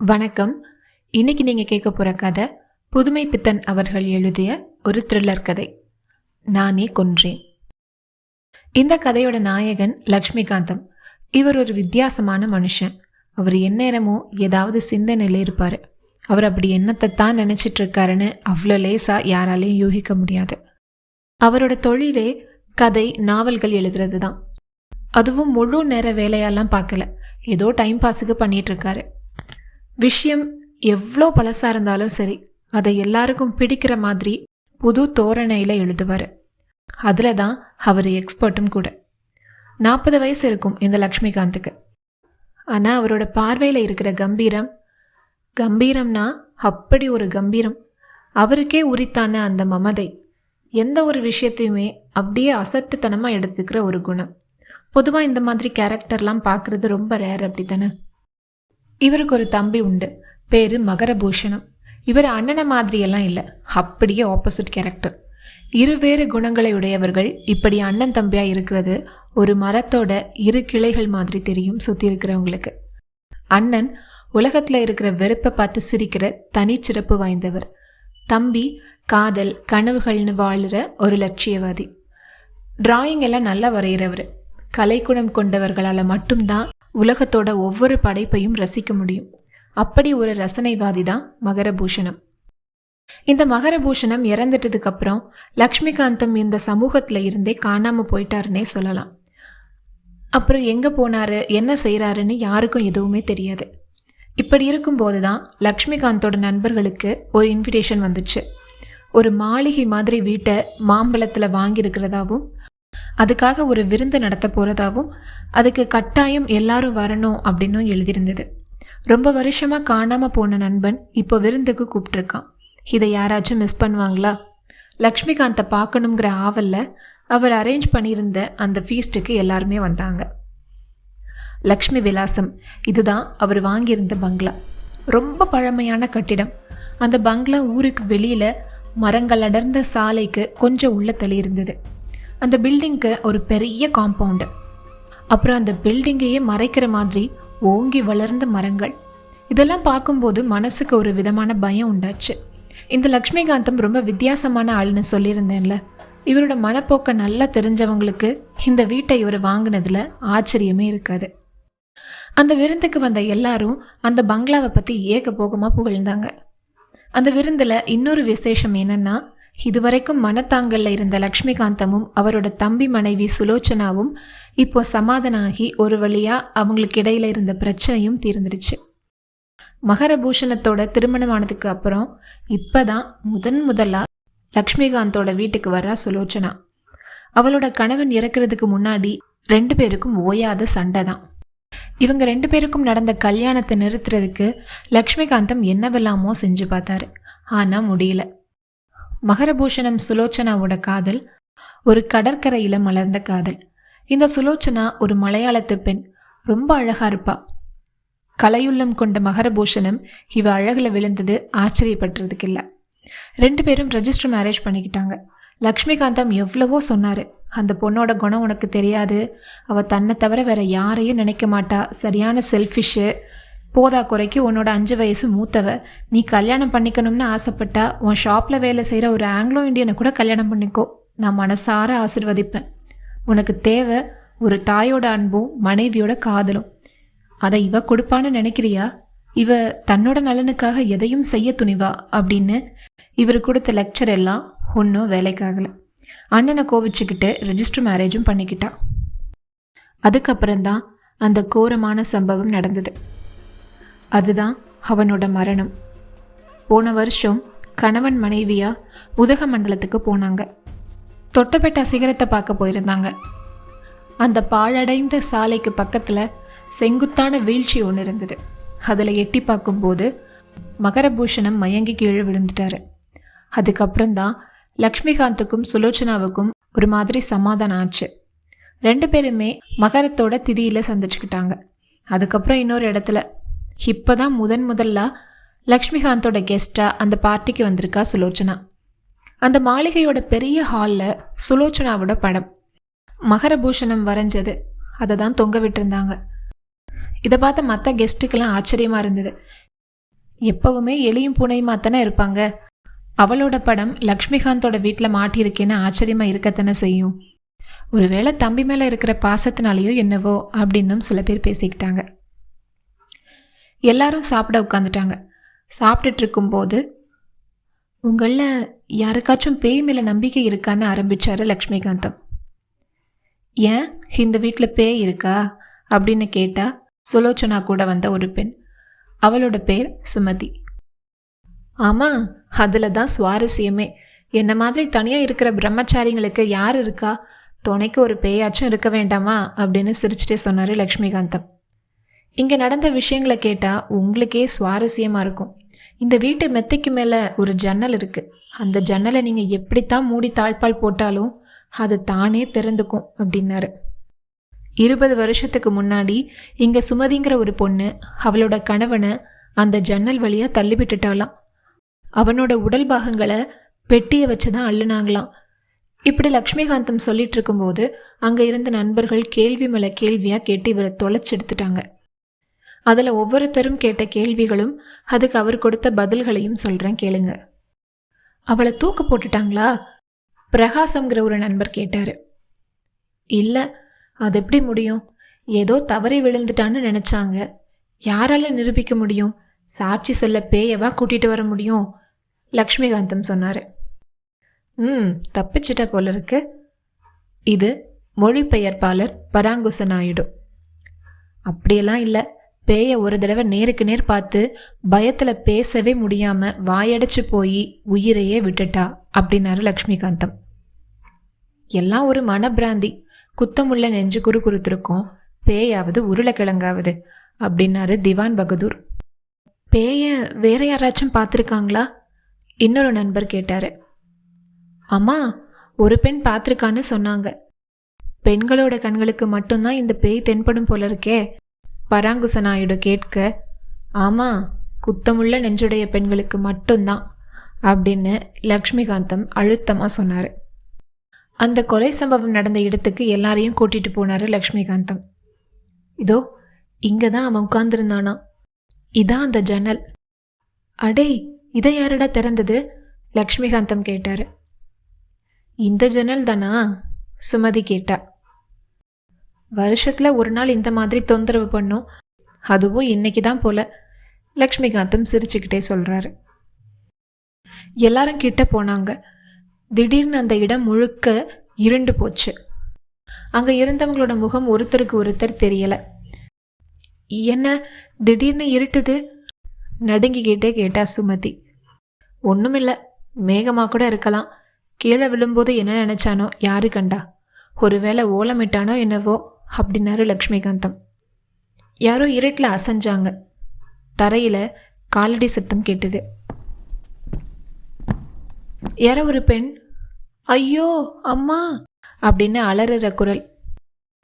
வணக்கம். இன்னைக்கு நீங்க கேட்க போற கதை புதுமை பித்தன் அவர்கள் எழுதிய ஒரு த்ரில்லர் கதை, நானே கொன்றேன். இந்த கதையோட நாயகன் லக்ஷ்மிகாந்தம். இவர் ஒரு வித்தியாசமான மனுஷன். அவர் எந்நேரமோ ஏதாவது சிந்தனையில இருப்பாரு. அவர் அப்படி என்னத்தை தான் நினைச்சிட்டு இருக்காருன்னு அவ்வளோ லேசா யாராலையும் யூகிக்க முடியாது. அவரோட தொழிலே கதை, நாவல்கள் எழுதுறது தான். அதுவும் முழு நேர வேலையெல்லாம் பார்க்கல, ஏதோ டைம் பாஸுக்கு பண்ணிட்டு இருக்காரு. விஷயம் எவ்வளோ பழசாக இருந்தாலும் சரி, அதை எல்லாருக்கும் பிடிக்கிற மாதிரி புது தோரணையில் எழுதுவார். அதில் தான் அவர் எக்ஸ்பர்ட்டும் கூட. 40 வயசு இருக்கும் இந்த லக்ஷ்மிகாந்துக்கு. ஆனால் அவரோட பார்வையில் இருக்கிற கம்பீரம்னா அப்படி ஒரு கம்பீரம். அவருக்கே உரித்தான அந்த மமதை, எந்த ஒரு விஷயத்தையுமே அப்படியே அசட்டுத்தனமாக எடுத்துக்கிற ஒரு குணம். பொதுவாக இந்த மாதிரி கேரக்டர்லாம் பார்க்குறது ரொம்ப ரேர், அப்படி தானே? இவருக்கு ஒரு தம்பி உண்டு, பேரு மகரபூஷணம். இவர் அண்ணனை மாதிரியெல்லாம் இல்லை, அப்படியே ஆப்போசிட் கேரக்டர். இருவேறு குணங்களை உடையவர்கள் இப்படி அண்ணன் தம்பியா இருக்கிறது ஒரு மரத்தோட 2 கிளைகள் மாதிரி தெரியும் சுற்றி இருக்கிறவங்களுக்கு. அண்ணன் உலகத்தில் இருக்கிற வெறுப்பை பார்த்து சிரிக்கிற தனிச்சிறப்பு வாய்ந்தவர். தம்பி காதல் கனவுகள்னு வாழுற ஒரு லட்சியவாதி. டிராயிங் எல்லாம் நல்லா வரைகிறவர். கலைக்குணம் கொண்டவர்களால் மட்டும்தான் உலகத்தோட ஒவ்வொரு படைப்பையும் ரசிக்க முடியும். அப்படி ஒரு ரசனைவாதி தான் மகரபூஷணம். இந்த மகரபூஷணம் இறந்துட்டதுக்கு அப்புறம் லக்ஷ்மிகாந்தம் இந்த சமூகத்துல இருந்தே காணாம போயிட்டாருன்னே சொல்லலாம். அப்புறம் எங்க போனாரு, என்ன செய்யறாருன்னு யாருக்கும் எதுவுமே தெரியாது. இப்படி இருக்கும்போது தான் லக்ஷ்மிகாந்தோட நண்பர்களுக்கு ஒரு இன்விடேஷன் வந்துச்சு. ஒரு மாளிகை மாதிரி வீட்டை மாம்பழத்தில் வாங்கியிருக்கிறதாவும், அதுக்காக ஒரு விருந்து நடத்த போகிறதாவும், அதுக்கு கட்டாயம் எல்லாரும் வரணும் அப்படின்னும் எழுதியிருந்தது. ரொம்ப வருஷமாக காணாமல் போன நண்பன் இப்போ விருந்துக்கு கூப்பிட்டுருக்கான். இதை யாராச்சும் மிஸ் பண்ணுவாங்களா? லக்ஷ்மிகாந்தை பார்க்கணுங்கிற ஆவலில் அவர் அரேஞ்ச் பண்ணியிருந்த அந்த ஃபீஸ்ட்டுக்கு எல்லாருமே வந்தாங்க. லக்ஷ்மி விலாசம், இதுதான் அவர் வாங்கியிருந்த பங்களா. ரொம்ப பழமையான கட்டிடம். அந்த பங்களா ஊருக்கு வெளியில் மரங்கள் அடர்ந்த சாலைக்கு கொஞ்சம் உள்ள தள்ளி இருந்தது. அந்த பில்டிங்க்கு ஒரு பெரிய காம்பவுண்டு, அப்புறம் அந்த பில்டிங்கையே மறைக்கிற மாதிரி ஓங்கி வளர்ந்த மரங்கள். இதெல்லாம் பார்க்கும்போது மனசுக்கு ஒரு விதமான பயம் உண்டாச்சு. இந்த லக்ஷ்மிகாந்தம் ரொம்ப வித்தியாசமான ஆள்னு சொல்லியிருந்தேன்ல. இவரோட மனப்போக்க நல்லா தெரிஞ்சவங்களுக்கு இந்த வீட்டை இவர் வாங்கினதுல ஆச்சரியமே இருக்காது. அந்த விருந்துக்கு வந்த எல்லாரும் அந்த பங்களாவை பற்றி ஏகபோகமாக புகழ்ந்தாங்க. அந்த விருந்தில் இன்னொரு விசேஷம் என்னன்னா, இதுவரைக்கும் மனத்தாங்கல்ல இருந்த லக்ஷ்மிகாந்தமும் அவரோட தம்பி மனைவி சுலோச்சனாவும் இப்போ சமாதானம் ஆகி ஒரு வழியா அவங்களுக்கு இடையில இருந்த பிரச்சனையும் தீர்ந்துடுச்சு. மகரபூஷணத்தோட திருமணமானதுக்கு அப்புறம் இப்பதான் முதலா லக்ஷ்மிகாந்தோட வீட்டுக்கு வர்றா சுலோச்சனா. அவளோட கணவன் இறக்குறதுக்கு முன்னாடி 2 பேருக்கும் ஓயாத சண்டை தான். இவங்க 2 பேருக்கும் நடந்த கல்யாணத்தை நிறுத்துறதுக்கு லக்ஷ்மிகாந்தம் என்னவெல்லாமோ செஞ்சு பார்த்தாரு, ஆனா முடியல. மகரபூஷணம் சுலோச்சனாவோட காதல் ஒரு கடற்கரையில மலர்ந்த காதல். இந்த சுலோச்சனா ஒரு மலையாளத்து பெண், ரொம்ப அழகா இருப்பா. கலையுள்ளம் கொண்ட மகரபூஷணம் இவ அழகுல விழுந்தது ஆச்சரியப்படுறதுக்கு இல்லை. 2 பேரும் ரெஜிஸ்டர் மேரேஜ் பண்ணிக்கிட்டாங்க. லக்ஷ்மிகாந்தம் எவ்வளவோ சொன்னாரு, அந்த பொண்ணோட குணம் உனக்கு தெரியாது, அவ தன்னை தவிர வேற யாரையும் நினைக்க மாட்டா, சரியான செல்ஃபிஷு, போதா குறைக்கு உன்னோட 5 வயசு மூத்தவ, நீ கல்யாணம் பண்ணிக்கணும்னு ஆசைப்பட்டா உன் ஷாப்பில் வேலை செய்கிற ஒரு ஆங்கிலோ இண்டியனை கூட கல்யாணம் பண்ணிக்கோ, நான் மனசார ஆசிர்வதிப்பேன். உனக்கு தேவை ஒரு தாயோட அன்பும் மனைவியோட காதலும். அதை இவ கொடுப்பான்னு நினைக்கிறியா? இவ தன்னோட நலனுக்காக எதையும் செய்ய துணிவா அப்படின்னு இவர் கொடுத்த லெக்சர் எல்லாம் ஒன்றும் வேலைக்காகல. அண்ணனை கோவிச்சுக்கிட்டு ரெஜிஸ்டர் மேரேஜும் பண்ணிக்கிட்டா. அதுக்கப்புறம்தான் அந்த கோரமான சம்பவம் நடந்தது. அதுதான் அவனோட மரணம். போன வருஷம் கணவன் மனைவியா உதகமண்டலத்துக்கு போனாங்க. தொட்டபெட்டா சிகரத்தை பார்க்க போயிருந்தாங்க. அந்த பாழடைந்த சாலைக்கு பக்கத்தில் செங்குத்தான வீழ்ச்சி ஒன்று இருந்தது. அதில் எட்டி பார்க்கும்போது மகரபூஷணம் மயங்கி கீழே விழுந்துட்டாரு. அதுக்கப்புறம்தான் லக்ஷ்மிகாந்துக்கும் சுலோச்சனாவுக்கும் ஒரு மாதிரி சமாதானம் ஆச்சு. 2 பேருமே மகரத்தோட திதியில் சந்திச்சுக்கிட்டாங்க. அதுக்கப்புறம் இன்னொரு இடத்துல இப்போதான் முதலா லக்ஷ்மிகாந்தோட கெஸ்ட்டாக அந்த பார்ட்டிக்கு வந்திருக்கா சுலோச்சனா. அந்த மாளிகையோட பெரிய ஹாலில் சுலோச்சனாவோட படம், மகரபூஷணம் வரைஞ்சது, அதை தான் தொங்க விட்டுருந்தாங்க. இதை பார்த்த மற்ற கெஸ்ட்டுக்கெல்லாம் ஆச்சரியமாக இருந்தது. எப்பவுமே எலியும் பூனையுமா தானே இருப்பாங்க. அவளோட படம் லக்ஷ்மிகாந்தோட வீட்டில் மாட்டியிருக்கேன்னு ஆச்சரியமா இருக்கத்தானே செய்யும். ஒருவேளை தம்பி மேலே இருக்கிற பாசத்தினாலேயோ என்னவோ அப்படின்னும் சில பேர் பேசிக்கிட்டாங்க. எல்லாரும் சாப்பிட உட்காந்துட்டாங்க. சாப்பிட்டுட்டு இருக்கும்போது, உங்களில் யாருக்காச்சும் பேய் மேலே நம்பிக்கை இருக்கான்னு ஆரம்பித்தார் லக்ஷ்மிகாந்தம். ஏன், இந்த வீட்டில் பேய் இருக்கா அப்படின்னு கேட்டால் சுலோச்சனா கூட வந்த ஒரு பெண். அவளோட பேர் சுமதி. ஆமாம், அதில் தான் சுவாரஸ்யமே. என்ன மாதிரி தனியாக இருக்கிற பிரம்மச்சாரிங்களுக்கு யார் இருக்கா, துணைக்கு ஒரு பேயாச்சும் இருக்க வேண்டாமா அப்படின்னு சிரிச்சுட்டே சொன்னார் லக்ஷ்மிகாந்தம். இங்கே நடந்த விஷயங்களை கேட்டால் உங்களுக்கே சுவாரஸ்யமாக இருக்கும். இந்த வீட்டு மெத்தைக்கு மேலே ஒரு ஜன்னல் இருக்குது. அந்த ஜன்னலை நீங்கள் எப்படித்தான் மூடி தாழ்பால் போட்டாலும் அது தானே திறந்துக்கும் அப்படின்னாரு. 20 வருஷத்துக்கு முன்னாடி இங்கே சுமதிங்கிற ஒரு பொண்ணு அவளோட கணவனை அந்த ஜன்னல் வழியாக தள்ளி விட்டுட்டாலாம். அவனோட உடல் பாகங்களை பெட்டியை வச்சு தான் அள்ளுனாங்களாம். இப்படி லக்ஷ்மிகாந்தம் சொல்லிட்டு இருக்கும்போது அங்கே இருந்த நண்பர்கள் கேள்வி மேலே கேள்வியாக கேட்டு இவரை தொலைச்செடுத்துட்டாங்க. அதில் ஒவ்வொருத்தரும் கேட்ட கேள்விகளும் அதுக்கு அவர் கொடுத்த பதில்களையும் சொல்கிறேன் கேளுங்க. அவளை தூக்கு போட்டுட்டாங்களா? பிரகாசம்ங்கிற ஒரு நண்பர் கேட்டார். இல்லை, அது எப்படி முடியும்? ஏதோ தவறி விழுந்துட்டான்னு நினச்சாங்க. யாரால நிரூபிக்க முடியும்? சாட்சி சொல்ல பேயவா கூட்டிகிட்டு வர முடியும்? லக்ஷ்மிகாந்தம் சொன்னார். தப்பிச்சிட்ட போல இருக்கு. இது மொழிபெயர்ப்பாளர் பராங்குச நாயுடு. அப்படியெல்லாம் இல்லை, பேயை ஒரு தடவை நேருக்கு நேர் பார்த்து பயத்தில் பேசவே முடியாமல் வாயடைச்சு போய் உயிரையே விட்டுட்டா அப்படின்னாரு லக்ஷ்மிகாந்தம். எல்லாம் ஒரு மனப்பிராந்தி. குத்தமுள்ள நெஞ்சு குறுத்திருக்கோம், பேயாவது உருளைக்கிழங்காவது அப்படின்னாரு திவான் பகதூர். பேய வேற யாராச்சும் பார்த்துருக்காங்களா? இன்னொரு நண்பர் கேட்டார். அம்மா, ஒரு பெண் பார்த்துருக்கான்னு சொன்னாங்க. பெண்களோட கண்களுக்கு மட்டும்தான் இந்த பேய் தென்படும் போல இருக்கே, பராங்குச நாயுடு கேட்க. ஆமாம், குத்தமுள்ள நெஞ்சுடைய பெண்களுக்கு மட்டும்தான் அப்படின்னு லக்ஷ்மிகாந்தம் அழுத்தமாக சொன்னார். அந்த கொலை சம்பவம் நடந்த இடத்துக்கு எல்லாரையும் கூட்டிகிட்டு போனார் லக்ஷ்மிகாந்தம். இதோ இங்கே தான் அவன் உட்கார்ந்துருந்தானா, இதான் அந்த ஜன்னல். அடே, இதை யாரடா திறந்தது? லக்ஷ்மிகாந்தம் கேட்டார். இந்த ஜன்னல் தானா? சுமதி கேட்டா. வருஷத்தில் ஒரு நாள் இந்த மாதிரி தொந்தரவு பண்ணும், அதுவும் இன்னைக்கு தான் போல, லக்ஷ்மிகாந்தம் சிரிச்சுக்கிட்டே சொல்கிறாரு. எல்லாரும் கிட்ட போனாங்க. திடீர்னு அந்த இடம் முழுக்க இருண்டு போச்சு. அங்கே இருந்தவங்களோட முகம் ஒருத்தருக்கு ஒருத்தர் தெரியலை. என்ன திடீர்னு இருட்டுது? நடுங்கிக்கிட்டே கேட்டா சுமதி. ஒன்றுமில்லை, மேகமாக கூட இருக்கலாம். கீழே விழும்போது என்ன நினச்சானோ யாரு கண்டா? ஒருவேளை ஓலமிட்டானோ என்னவோ அப்படின்னாரு லக்ஷ்மிகாந்தம். யாரோ இருட்டில் அசைஞ்சாங்க. தரையில் காலடி சத்தம் கேட்டுது. யாரோ ஒரு பெண் ஐயோ அம்மா அப்படின்னு அலறுற குரல்.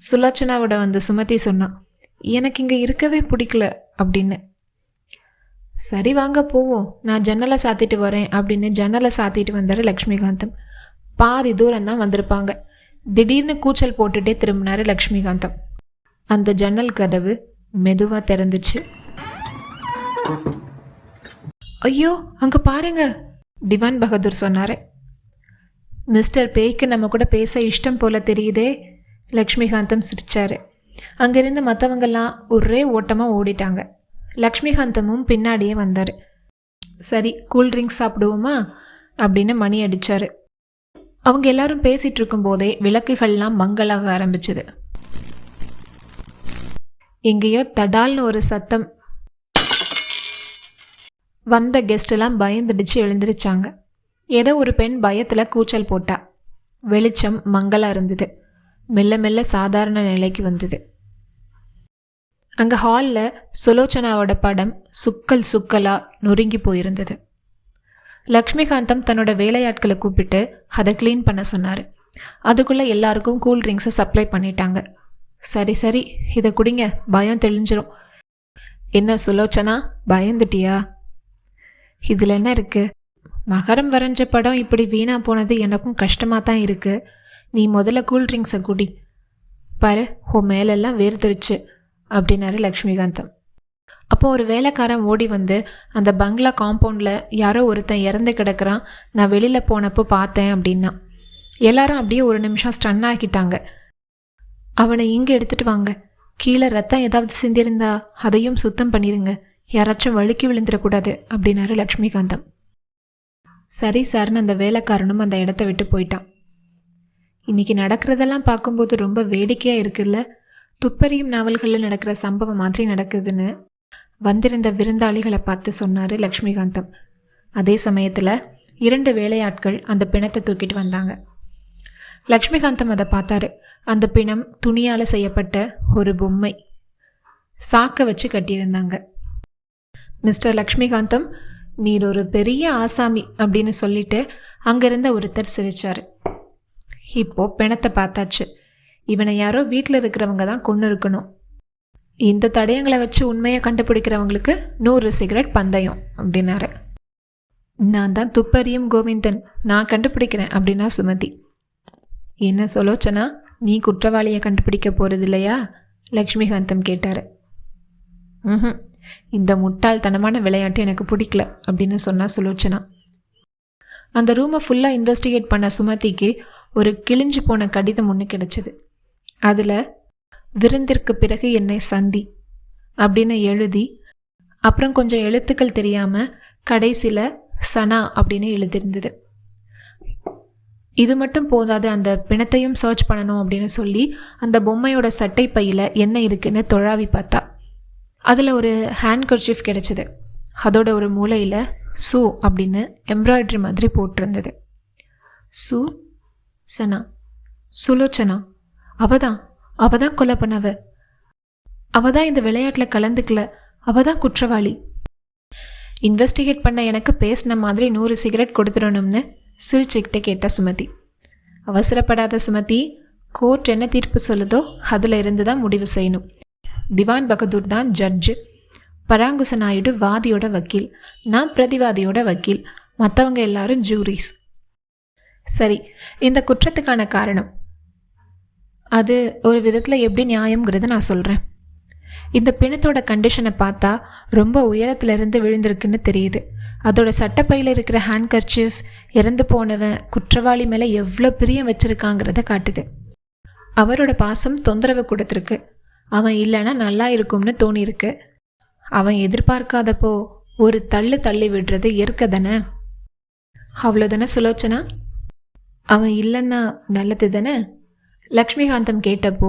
சுலோச்சனாவோட வந்து சுமதி சொன்னான், எனக்கு இங்கே இருக்கவே பிடிக்கல அப்படின்னு. சரி வாங்க போவோம், நான் ஜன்னலை சாத்திட்டு வரேன் அப்படின்னு ஜன்னலை சாத்திட்டு வந்தார் லக்ஷ்மிகாந்தம். பாதி தூரம் தான் வந்திருப்பாங்க. திடீர்னு கூச்சல் போட்டுட்டே திரும்பினாரு லக்ஷ்மிகாந்தம். அந்த ஜன்னல் கதவு மெதுவாக திறந்துச்சு. ஐயோ அங்கே பாருங்க, திவான் பகதூர் சொன்னார். மிஸ்டர் பேய்க்கு நம்ம கூட பேச இஷ்டம் போல தெரியுதே, லக்ஷ்மிகாந்தம் சிரிச்சாரு. அங்கிருந்து மற்றவங்கெல்லாம் ஒரே ஓட்டமாக ஓடிட்டாங்க. லக்ஷ்மிகாந்தமும் பின்னாடியே வந்தார். சரி கூல்ட்ரிங்க்ஸ் சாப்பிடுவோமா அப்படின்னு மணி அடித்தார். அவங்க எல்லாரும் பேசிகிட்டு இருக்கும்போதே விளக்குகள்லாம் மங்கலாக ஆரம்பிச்சுது. எங்கேயோ தடால்னு ஒரு சத்தம். வந்த கெஸ்டெல்லாம் பயந்துடிச்சு எழுந்திருச்சாங்க. ஏதோ ஒரு பெண் பயத்தில் கூச்சல் போட்டா. வெளிச்சம் மங்கலாக இருந்தது. மெல்ல மெல்ல சாதாரண நிலைக்கு வந்தது. அங்கே ஹாலில் சுலோச்சனாவோட படம் சுக்கல் சுக்கலாக நொறுங்கி போயிருந்தது. லக்ஷ்மிகாந்தம் தன்னோட வேலையாட்களை கூப்பிட்டு அதை க்ளீன் பண்ண சொன்னார். அதுக்குள்ளே எல்லாருக்கும் கூல்ட்ரிங்க்ஸை சப்ளை பண்ணிட்டாங்க. சரி சரி, இதை குடிங்க, பயம் தெளிஞ்சிரும். என்ன சுலோச்சனா, பயந்துட்டியா? இதில் என்ன இருக்குது? மகரம் வரைஞ்ச படம் இப்படி வீணாக போனது எனக்கும் கஷ்டமாக தான் இருக்குது. நீ முதல்ல கூல்ட்ரிங்க்ஸை குடி. பாரு, உன் மேலெல்லாம் வேர்த்துருச்சு அப்படின்னாரு லக்ஷ்மிகாந்தம். அப்போ ஒரு வேலைக்காரன் ஓடி வந்து அந்த பங்களா காம்பவுண்டில் யாரோ ஒருத்தன் இறந்து கிடக்கிறான், நான் வெளியில் போனப்போ பார்த்தேன் அப்படின்னா. எல்லாரும் அப்படியே ஒரு நிமிஷம் ஸ்டன் ஆக்கிட்டாங்க. அவனை இங்கே எடுத்துகிட்டு வாங்க, கீழே ரத்தம் ஏதாவது சிந்திருந்தா அதையும் சுத்தம் பண்ணிடுங்க, யாராச்சும் வழுக்கி விழுந்துடக்கூடாது அப்படின்னாரு லக்ஷ்மிகாந்தம். சரி சார்னு அந்த வேலைக்காரனும் அந்த இடத்த விட்டு போயிட்டான். இன்னைக்கு நடக்கிறதெல்லாம் பார்க்கும்போது ரொம்ப வேடிக்கையாக இருக்குல்ல, துப்பறியும் நாவல்களில் நடக்கிற சம்பவம் மாதிரி நடக்குதுன்னு வந்திருந்த விருந்தாளிகளை பார்த்து சொன்னார் லக்ஷ்மிகாந்தம். அதே சமயத்தில் 2 வேலையாட்கள் அந்த பிணத்தை தூக்கிட்டு வந்தாங்க. லக்ஷ்மிகாந்தம் அதை பார்த்தாரு. அந்த பிணம் துணியால் செய்யப்பட்ட ஒரு பொம்மை, சாக்க வச்சு கட்டியிருந்தாங்க. மிஸ்டர் லக்ஷ்மிகாந்தம், நீர் ஒரு பெரிய ஆசாமி அப்படின்னு சொல்லிட்டு அங்கிருந்த ஒருத்தர் சிரிச்சாரு. இப்போ பிணத்தை பார்த்தாச்சு, இவனை யாரோ வீட்டில் இருக்கிறவங்க தான் கொண்டு இருக்கணும். இந்த தடயங்களை வச்சு உண்மையை கண்டுபிடிக்கிறவங்களுக்கு 100 சிகரெட் பந்தயம் அப்படின்னாரு. நான் தான் துப்பறியும் கோவிந்தன், நான் கண்டுபிடிக்கிறேன் அப்படின்னா சுமதி. என்ன சுலோச்சனா, நீ குற்றவாளியை கண்டுபிடிக்க போகிறது இல்லையா? லக்ஷ்மிகாந்தம் கேட்டார். இந்த முட்டாள்தனமான விளையாட்டு எனக்கு பிடிக்கல அப்படின்னு சொன்னா சுலோச்சனா. அந்த ரூமை ஃபுல்லாக இன்வெஸ்டிகேட் பண்ண சுமதிக்கு ஒரு கிழிஞ்சு போன கடிதம் ஒன்று கிடைச்சிது. அதில் விருந்திற்கு பிறகு என்னை சந்தி அப்படின்னு எழுதி, அப்புறம் கொஞ்சம் எழுத்துக்கள் தெரியாமல் கடைசியில் சனா அப்படின்னு எழுதியிருந்தது. இது மட்டும் போதாது, அந்த பிணத்தையும் சர்ச் பண்ணணும் அப்படின்னு சொல்லி அந்த பொம்மையோட சட்டை பையில் என்ன இருக்குன்னு தொழாவி பார்த்தா. அதில் ஒரு ஹேண்ட் கர்ச்சீஃப் கிடச்சிது. அதோட ஒரு மூலையில் சு அப்படின்னு எம்ப்ராய்டரி மாதிரி போட்டிருந்தது. சு சனா, சுலோச்சனா, அவதான் கொலை பண்ணவ, அவதான் இந்த விளையாட்டில் கலந்துக்கல, அவதான் குற்றவாளி. இன்வெஸ்டிகேட் பண்ண எனக்கு பேசின மாதிரி 100 சிகரெட் கொடுத்துடணும்னு சிரிச்சுக்கிட்டே கேட்ட சுமதி. அவசரப்படாத சுமதி, கோர்ட் என்ன தீர்ப்பு சொல்லுதோ அதில் இருந்து தான் முடிவு செய்யணும். திவான் பகதூர் தான் ஜட்ஜு, பராங்குச நாயுடு வாதியோட வக்கீல், நான் பிரதிவாதியோட வக்கீல், மற்றவங்க எல்லாரும் ஜூரிஸ். சரி, இந்த குற்றத்துக்கான காரணம் அது ஒரு விதத்தில் எப்படி நியாயங்கிறத நான் சொல்கிறேன். இந்த பிணத்தோட கண்டிஷனை பார்த்தா ரொம்ப உயரத்துலேருந்து விழுந்திருக்குன்னு தெரியுது. அதோட சட்டப்பையில் இருக்கிற ஹேண்ட் கர்ச்சீஃப் இறந்து போனவன் குற்றவாளி மேலே எவ்வளோ பிரியம் வச்சுருக்காங்கிறத காட்டுது. அவரோட பாசம் தொந்தரவு கொடுத்துருக்கு. அவன் இல்லைன்னா நல்லா இருக்கும்னு தோணியிருக்கு. அவன் எதிர்பார்க்காதப்போ ஒரு தள்ளி விடுறது இயற்கை தானே. அவ்வளோதானே சுலோச்சனா? அவன் இல்லைன்னா நல்லது தானே? லக்ஷ்மிகாந்தம் கேட்டப்போ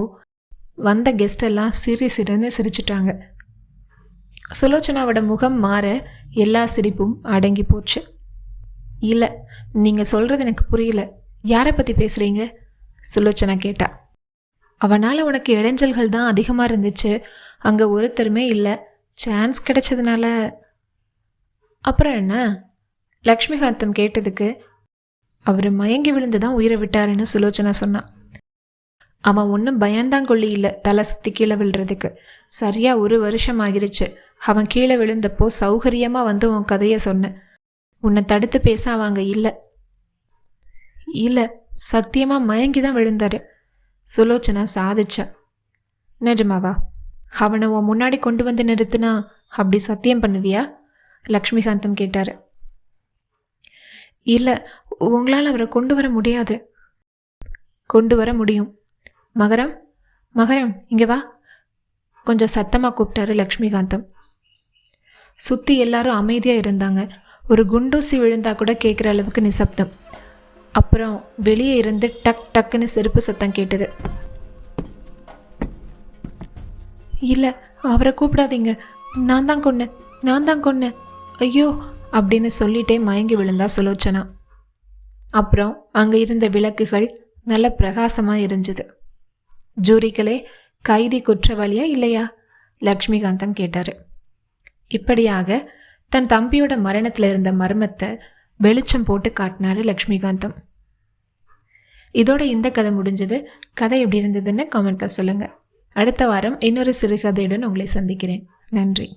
வந்த கெஸ்ட் எல்லாம் சிறுன்னு சிரிச்சிட்டாங்க. சுலோச்சனாவோட முகம் மாற எல்லா சிரிப்பும் அடங்கி போச்சு. இல்லை, நீங்கள் சொல்கிறது எனக்கு புரியல, யாரை பற்றி பேசுகிறீங்க? சுலோச்சனா கேட்டா. அவனால் உனக்கு இடைஞ்சல்கள் தான் அதிகமாக இருந்துச்சு, அங்கே ஒருத்தருமே இல்லை, சான்ஸ் கிடைச்சதுனால. அப்புறம் என்ன? லக்ஷ்மிகாந்தம் கேட்டதுக்கு அவர் மயங்கி விழுந்து தான் உயிரை விட்டாருன்னு சுலோச்சனா சொன்னான். அவன் ஒன்றும் பயந்தாங்கொள்ளி இல்லை தலை சுற்றி கீழே விழுறதுக்கு. சரியாக 1 வருஷம் ஆகிருச்சு. அவன் கீழே விழுந்தப்போ சௌகரியமாக வந்து உன் கதையை சொன்னேன். உன்னை தடுத்து பேச அவங்க இல்லை, சத்தியமாக மயங்கி தான் விழுந்தாரு. சுலோச்சனா சாதிச்சா. நிஜமாவா? அவனை உன் முன்னாடி கொண்டு வந்து நிறுத்தினா அப்படி சத்தியம் பண்ணுவியா? லக்ஷ்மிகாந்தம் கேட்டார். இல்லை, உங்களால் அவரை கொண்டு வர முடியாது. கொண்டு வர முடியும். மகரம் இங்கே வா, கொஞ்சம் சத்தமாக கூப்பிட்டாரு லக்ஷ்மிகாந்தம். சுற்றி எல்லாரும் அமைதியாக இருந்தாங்க. ஒரு குண்டூசி விழுந்தா கூட கேட்குற அளவுக்கு நிசப்தம். அப்புறம் வெளியே இருந்து டக் டக்குன்னு செருப்பு சத்தம் கேட்டது. இல்லை, அவரை கூப்பிடாதீங்க, நான் தான் கொன்னேன், ஐயோ அப்படின்னு சொல்லிட்டே மயங்கி விழுந்தா சுலோச்சனா. அப்புறம் அங்கே இருந்த விளக்குகள் நல்ல பிரகாசமாக எரிஞ்சுது. ஜூரிகளே, கைதி குற்றவாளியா இல்லையா? லக்ஷ்மிகாந்தம் கேட்டார். இப்படியாக தன் தம்பியோட மரணத்தில் இருந்த மர்மத்தை வெளிச்சம் போட்டு காட்டினாரு லக்ஷ்மிகாந்தம். இதோட இந்த கதை முடிஞ்சது. கதை எப்படி இருந்ததுன்னு கமெண்ட்ல சொல்லுங்கள். அடுத்த வாரம் இன்னொரு சிறுகதையுடன் உங்களை சந்திக்கிறேன். நன்றி.